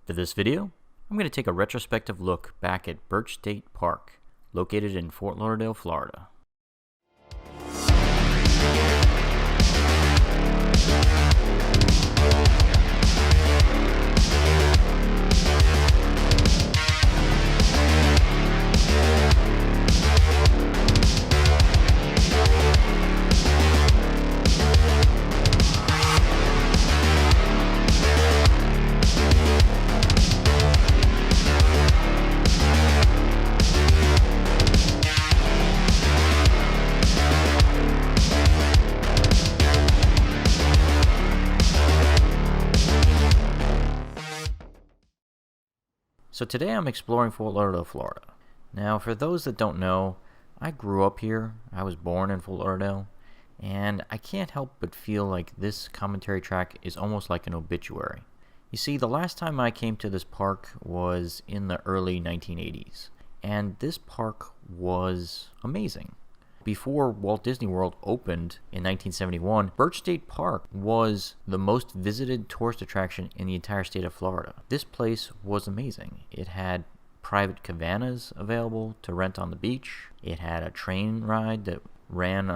For this video, I'm going to take a retrospective look back at Birch State Park, located in Fort Lauderdale, Florida. So today I'm exploring Fort Lauderdale, Florida. Now, for those that don't know, I grew up here. I was born in Fort Lauderdale, and I can't help but feel like this commentary track is almost like an obituary. You see, the last time I came to this park was in the early 1980s, and this park was amazing. Before Walt Disney World opened in 1971, Birch State Park was the most visited tourist attraction in the entire state of Florida. This place was amazing. It had private cabanas available to rent on the beach. It had a train ride that ran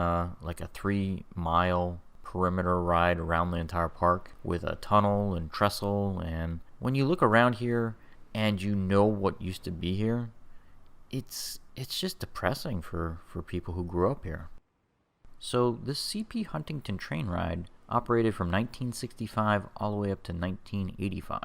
like a 3-mile perimeter ride around the entire park with a tunnel and trestle. And when you look around here and you know what used to be here, it's just depressing for people who grew up here. So this C.P. Huntington train ride operated from 1965 all the way up to 1985.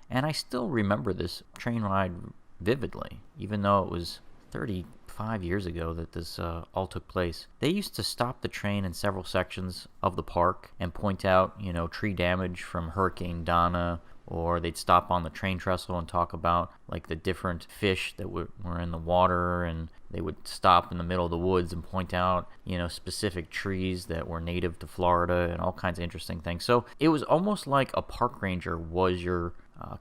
And I still remember this train ride vividly, even though it was 35 years ago that this all took place. They used to stop the train in several sections of the park and point out, tree damage from Hurricane Donna, or they'd stop on the train trestle and talk about like the different fish that were in the water, and they would stop in the middle of the woods and point out, specific trees that were native to Florida and all kinds of interesting things. So it was almost like a park ranger was your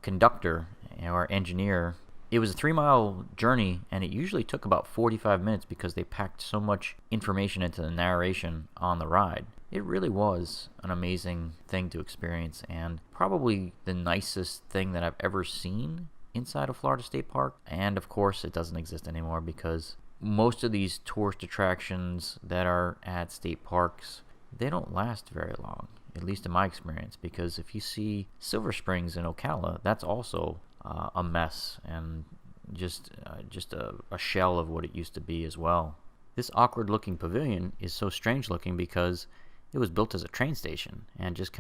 conductor or engineer. It was a 3-mile journey, and it usually took about 45 minutes because they packed so much information into the narration on the ride. It really was an amazing thing to experience, and probably the nicest thing that I've ever seen inside of Florida State Park. And of course, it doesn't exist anymore because most of these tourist attractions that are at state parks, they don't last very long, at least in my experience, because if you see Silver Springs in Ocala, that's also a mess and just a shell of what it used to be as well. This awkward looking pavilion is so strange looking because it was built as a train station, and just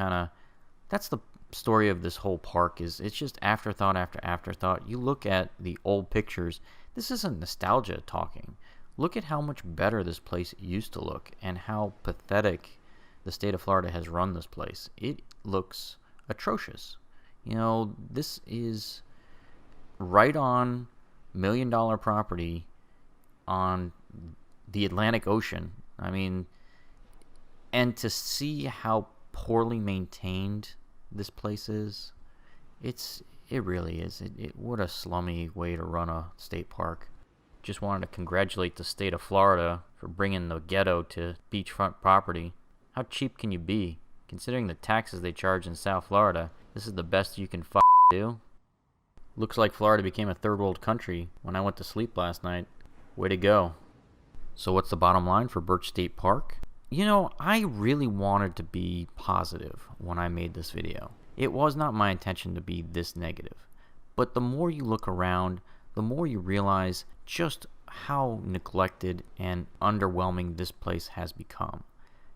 that's the story of this whole park. It's just afterthought after afterthought. You look at the old pictures, this isn't nostalgia talking. Look at how much better this place used to look and how pathetic the state of Florida has run this place. It looks atrocious. This is right on $1 million property on the Atlantic Ocean. I mean, and to see how poorly maintained this place is, it really is. What a slummy way to run a state park. Just wanted to congratulate the state of Florida for bringing the ghetto to beachfront property. How cheap can you be? Considering the taxes they charge in South Florida, this is the best you can do. Looks like Florida became a third world country when I went to sleep last night. Way to go. So what's the bottom line for Birch State Park? I really wanted to be positive when I made this video. It was not my intention to be this negative. But the more you look around, the more you realize just how neglected and underwhelming this place has become.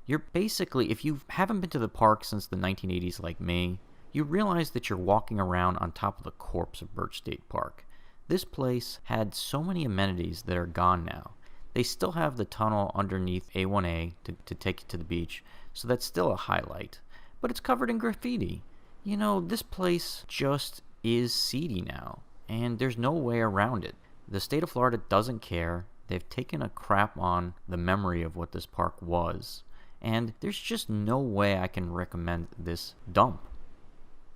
You're basically, if you haven't been to the park since the 1980s like me, you realize that you're walking around on top of the corpse of Birch State Park. This place had so many amenities that are gone now. They still have the tunnel underneath A1A to take you to the beach, so that's still a highlight. But it's covered in graffiti. This place just is seedy now, and there's no way around it. The state of Florida doesn't care. They've taken a crap on the memory of what this park was, and there's just no way I can recommend this dump.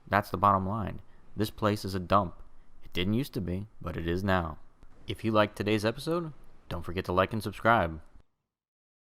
That's the bottom line. This place is a dump. It didn't used to be, but it is now. If you liked today's episode, don't forget to like and subscribe.